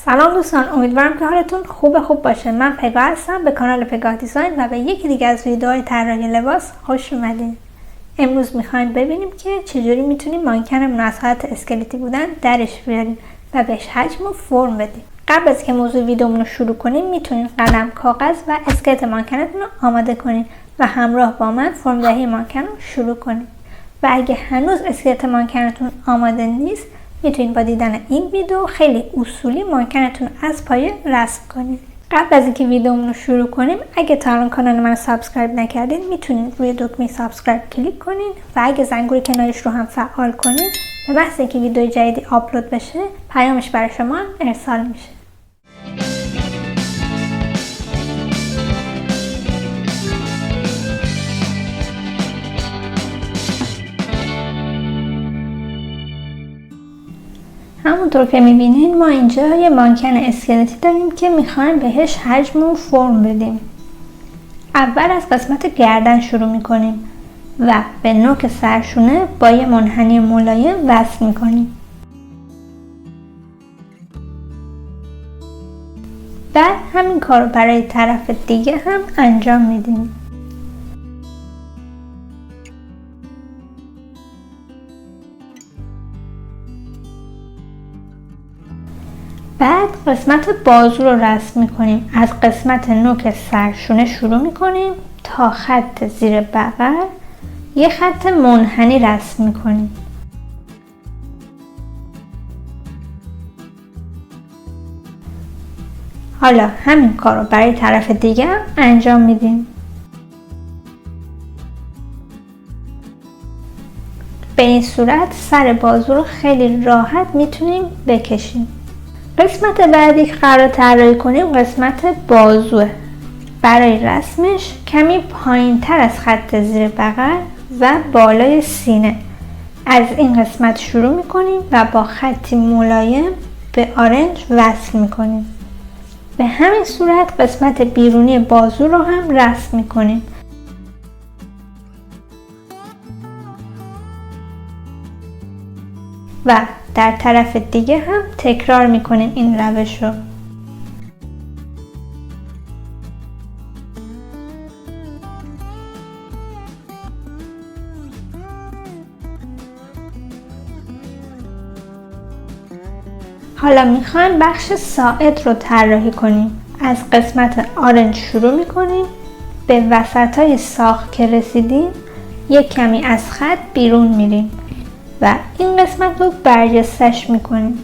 سلام دوستان، امیدوارم که حالتون خوب باشه. من پگاه هستم، به کانال پگاه دیزاین و به یکی دیگه از ویدیوهای طراحی لباس خوش اومدین. امروز میخوایم ببینیم که چجوری میتونیم مانکن از حالت اسکلتی بودن درش بیاریم و بهش حجم و فرم بدیم. قبل از که موضوع ویدیومون رو شروع کنیم میتونین قلم، کاغذ و اسکلت مانکنتون رو آماده کنین و همراه با من فرم دهی مانکن رو شروع کنین. و اگه هنوز اسکلت مانکنتون آماده نیست، میتونید با دیدن این ویدیو خیلی اصولی مانکنتون از پایه رسم کنید. قبل از اینکه ویدیومون رو شروع کنیم، اگه تا الان کانال من سابسکرایب نکردین میتونید روی دکمه سابسکرایب کلیک کنین و اگه زنگوله کنارش رو هم فعال کنین، به محض اینکه ویدیو جدیدی آپلود بشه پیامش برای شما ارسال میشه. همونطور که میبینین ما اینجا یه مانکن اسکلتی داریم که میخوایم بهش حجم و فرم بدیم. اول از قسمت گردن شروع میکنیم و به نوک سرشونه با یه منحنی ملایم وصل میکنیم. بعد همین کار رو برای طرف دیگه هم انجام میدیم. بعد قسمت بازو رو رسم میکنیم. از قسمت نوک سرشونه شروع میکنیم تا خط زیر بغل یه خط منحنی رسم میکنیم. حالا همین کار رو برای طرف دیگه هم انجام میدیم. به این صورت سر بازو رو خیلی راحت میتونیم بکشیم. قسمت بعدی که قرار طراحی کنیم قسمت بازوه. برای رسمش کمی پایین تر از خط زیر بغل و بالای سینه از این قسمت شروع میکنیم و با خطی ملایم به آرنج وصل میکنیم. به همین صورت قسمت بیرونی بازو رو هم رسم میکنیم. و در طرف دیگه هم تکرار میکنیم این روش رو. حالا میخوایم بخش ساعد رو طراحی کنیم. از قسمت آرنج شروع میکنیم. به وسطای ساق که رسیدیم یک کمی از خط بیرون میریم و این قسمت رو برجستش میکنیم.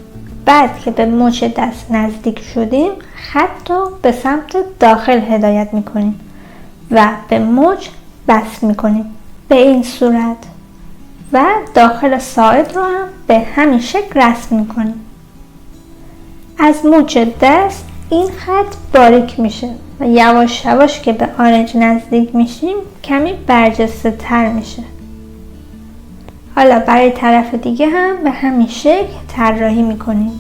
بعد که به مچ دست نزدیک شدیم خط رو به سمت داخل هدایت میکنیم و به مچ وصل میکنیم به این صورت و داخل ساعد رو هم به همین شکل رسم میکنیم. از مچ دست این خط باریک میشه و یواش یواش که به آرنج نزدیک میشیم کمی برجسته تر میشه. حالا برای طرف دیگه هم به همین شکل طراحی میکنیم.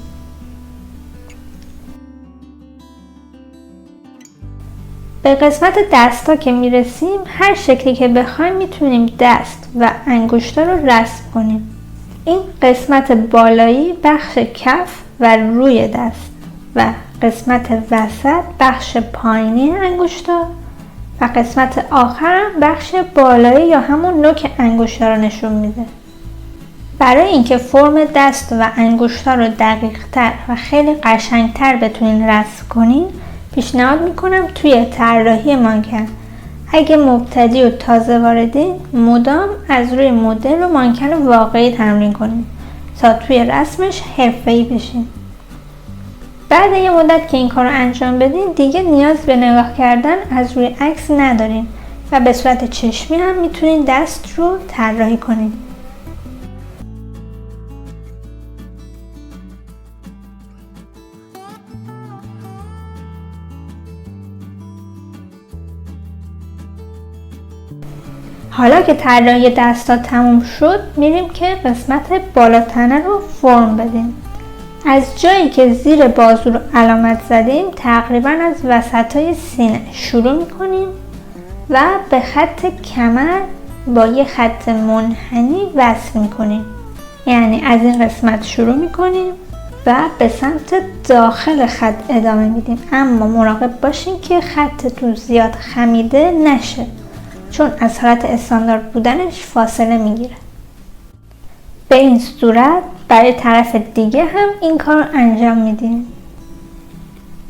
به قسمت دستا که میرسیم هر شکلی که بخوایم میتونیم دست و انگشتا رو رسم کنیم. این قسمت بالایی بخش کف و روی دست و قسمت وسط بخش پایینی انگشتا و قسمت آخر بخش بالایی یا همون نوک انگشتا رو نشون میده. برای اینکه فرم دست و انگشتا رو دقیق تر و خیلی قشنگ تر بتونین رسم کنین، پیشنهاد میکنم توی طراحی مانکن اگه مبتدی و تازه واردین مدام از روی مدل و مانکن واقعی تمرین کنین تا توی رسمش حرفه‌ای بشین. بعد یه مدت که این کار رو انجام بدین دیگه نیاز به نگاه کردن از روی عکس ندارین و به صورت چشمی هم میتونین دست رو طراحی کنین. حالا که طراحی دستا تموم شد میریم که قسمت بالا تنه رو فرم بدیم. از جایی که زیر بازو رو علامت زدیم تقریبا از وسطای سینه شروع میکنیم و به خط کمر با یه خط منحنی وصل میکنیم. یعنی از این قسمت شروع میکنیم و به سمت داخل خط ادامه میدیم، اما مراقب باشین که خطتون زیاد خمیده نشه، چون از حالت استاندارد بودنش فاصله میگیره. به این صورت برای طرف دیگه هم این کار رو انجام میدیم.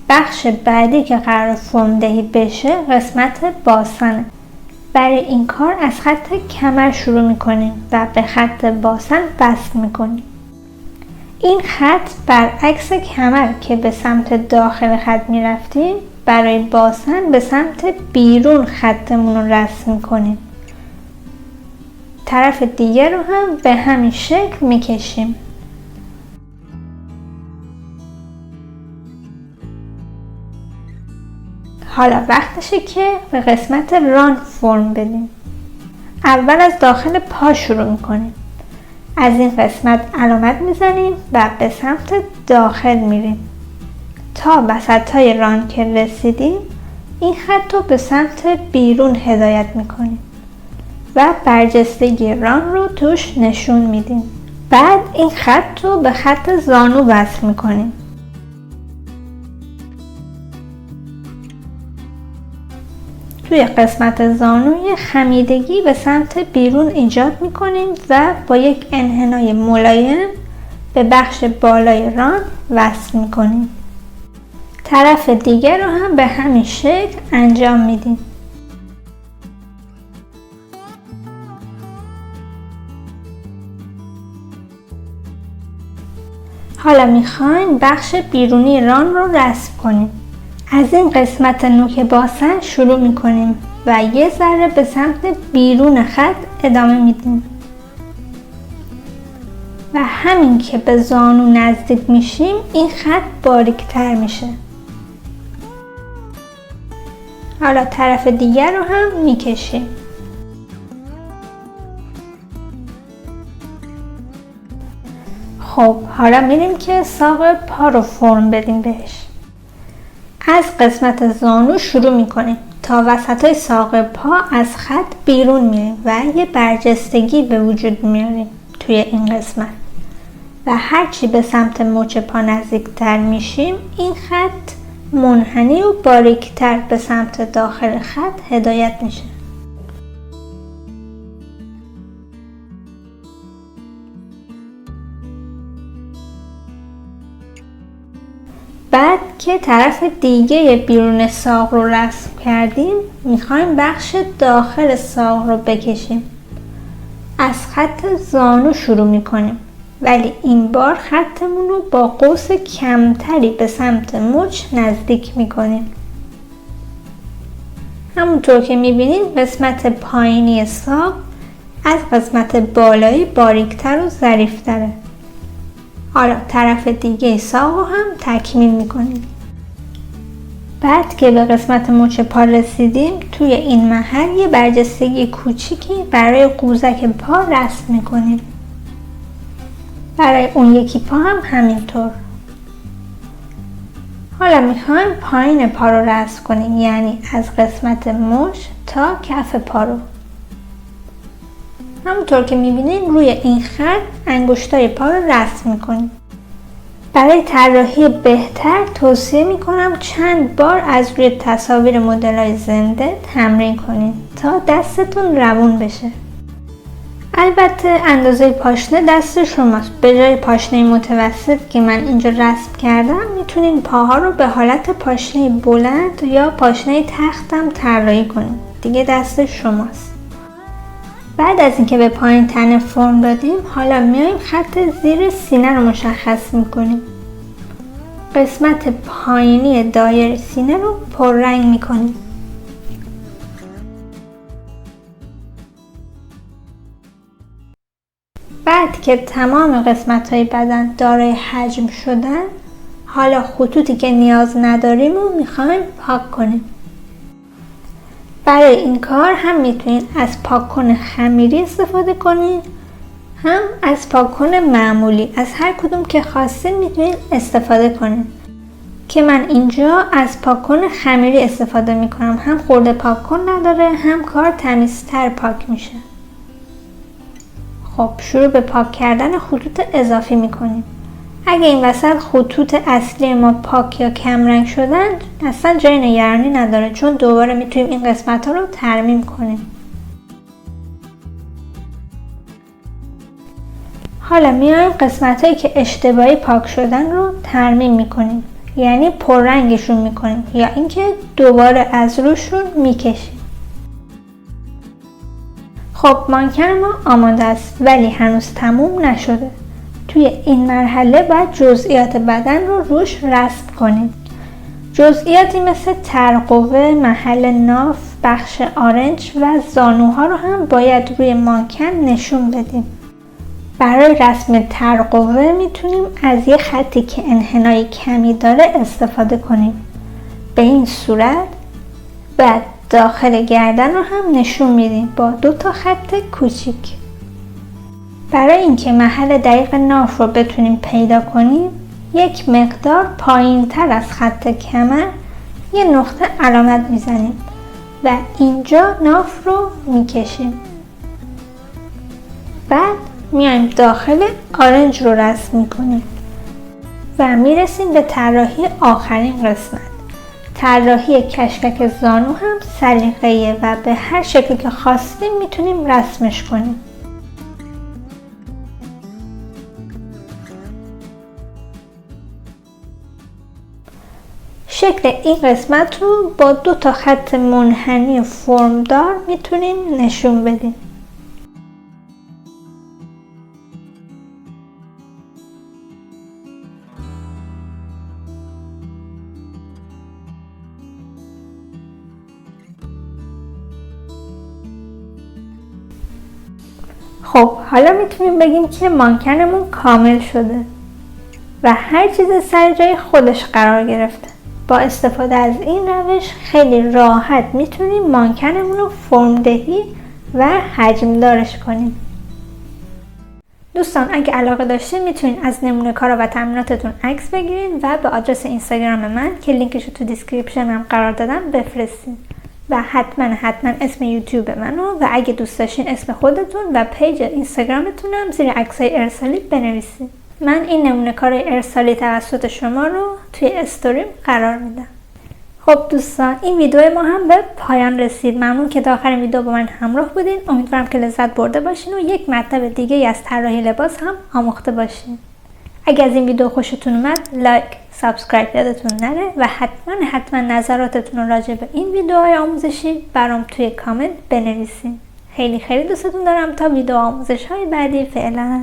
بخش بعدی که قرار فرم دهی بشه قسمت باسنه. برای این کار از خط کمر شروع میکنیم و به خط باسن وصل میکنیم. این خط برعکس کمر که به سمت داخل خط میرفتیم، برای باسن به سمت بیرون خطمون رو رسم میکنیم. طرف دیگه رو هم به همین شکل میکشیم. حالا وقتشه که به قسمت ران فرم بدیم. اول از داخل پا شروع میکنیم. از این قسمت علامت میزنیم و به سمت داخل میریم. تا وسط های ران که رسیدیم، این خط رو به سمت بیرون هدایت میکنیم و برجستگی ران رو توش نشون میدیم. بعد این خط رو به خط زانو وصل میکنیم. توی قسمت زانو خمیدگی به سمت بیرون ایجاد میکنیم و با یک انحنای ملایم به بخش بالای ران وصل میکنیم. طرف دیگر رو هم به همین شکل انجام میدیم. حالا میخوایم بخش بیرونی ران رو رسم کنیم. از این قسمت نوک باسن شروع میکنیم و یه ذره به سمت بیرون خط ادامه میدیم و همین که به زانو نزدیک میشیم این خط باریکتر میشه. حالا طرف دیگر رو هم میکشیم. خب حالا میریم که ساق پا رو فرم بدیم بهش. از قسمت زانو شروع میکنیم تا وسط های ساق پا از خط بیرون میریم و یه برجستگی به وجود میاریم توی این قسمت و هرچی به سمت مچ پا نزدیکتر میشیم این خط منحنی و باریکتر به سمت داخل خط هدایت میشه. بعد که طرف دیگه بیرون ساق رو رسم کردیم، میخوایم بخش داخل ساق رو بکشیم. از خط زانو شروع میکنیم، ولی این بار خطمون رو با قوس کمتری به سمت مچ نزدیک میکنیم. همونطور که میبینید قسمت پایینی ساق از قسمت بالایی باریکتر و ظریفتره. حالا طرف دیگه ساق رو هم تکمیل میکنیم. بعد که به قسمت مچ پا رسیدیم، توی این محل یه برجستگی کوچیکی برای قوزک پا رسم میکنیم. برای اون یکی پا هم همینطور. حالا میخوایم پایین پا رو رسم کنیم، یعنی از قسمت مچ تا کف پا رو. همونطور که میبینید روی این خط انگشتای پا رو رسم میکنیم. برای طراحی بهتر توصیه میکنم چند بار از روی تصاویر مدل‌های زنده تمرین کنید تا دستتون روون بشه. البته اندازه پاشنه دست شماست. به جای پاشنه متوسط که من اینجا رسم کردم، میتونین پاها رو به حالت پاشنه بلند یا پاشنه تختم طراحی کنید. دیگه دست شماست. بعد از اینکه به پایین تنه فرم دادیم، حالا میایم خط زیر سینه رو مشخص میکنیم. قسمت پایینی دایره سینه رو پررنگ میکنیم. بعد که تمام قسمت های بدن دارای حجم شدن، حالا خطوطی که نیاز نداریم رو میخوایم پاک کنیم. برای این کار هم میتونید از پاککن خمیری استفاده کنید، هم از پاککن معمولی. از هر کدوم که خواستید میتونید استفاده کنید. که من اینجا از پاککن خمیری استفاده میکنم. هم خورده پاککن نداره، هم کار تمیزتر پاک میشه. خب شروع به پاک کردن خطوط اضافی میکنیم. اگه این وسط خطوط اصلی ما پاک یا کمرنگ شدن اصلا جای نگرانی نداره، چون دوباره میتونیم این قسمت ها رو ترمیم کنیم. حالا میایم قسمت هایی که اشتباهی پاک شدن رو ترمیم میکنیم، یعنی پررنگشون میکنیم یا اینکه دوباره از روشون میکشیم. خب مانکن ما آماده است ولی هنوز تموم نشده. توی این مرحله باید جزئیات بدن رو روش رسم کنیم. جزئیاتی مثل ترقوه، محل ناف، بخش آرنج و زانوها رو هم باید روی مانکن نشون بدیم. برای رسم ترقوه میتونیم از یه خطی که انحنای کمی داره استفاده کنیم. به این صورت بعد داخل گردن رو هم نشون میدیم با 2 خط کوچیک. برای اینکه محل دقیق ناف رو بتونیم پیدا کنیم یک مقدار پایین تر از خط کمر یه نقطه علامت میزنیم و اینجا ناف رو میکشیم. بعد میایم داخل آرنج رو رسم میکنیم و میرسیم به طراحی آخرین قسمت. طراحی کشکک زانو هم سلیقه‌ایه و به هر شکلی که خواستیم میتونیم رسمش کنیم. شکل این قسمت رو با 2 خط منحنی فرمدار میتونیم نشون بدیم. خب حالا میتونیم بگیم که مانکنمون کامل شده و هر چیز سر جای خودش قرار گرفته. با استفاده از این روش خیلی راحت میتونیم مانکنمون رو فرمدهی و حجم دارش کنیم. دوستان اگه علاقه داشتین میتونین از نمونه کارا و تمریناتتون عکس بگیرین و به آدرس اینستاگرام من که لینکش رو تو دیسکریپشن هم قرار دادم بفرستین و حتما اسم یوتیوب منو و اگه دوست داشتین اسم خودتون و پیج اینستاگرامتون هم زیر عکسای ارسالی بنویسین. من این نمونه کار ارسالی توسط شما رو توی استوریم قرار میدم. خب دوستان این ویدیو ما هم به پایان رسید. ممنون که تا آخر ویدیو با من همراه بودین. امیدوارم که لذت برده باشین و یک مطلب دیگه از طراحی لباس هم آموخته باشین. اگه از این ویدیو خوشتون اومد لایک، سابسکرایب یادتون نره و حتما نظراتتون رو راجع به این ویدیوهای آموزشی برام توی کامنت بنویسین. خیلی دوستتون دارم. تا ویدیو آموزش های بعدی، فعلا.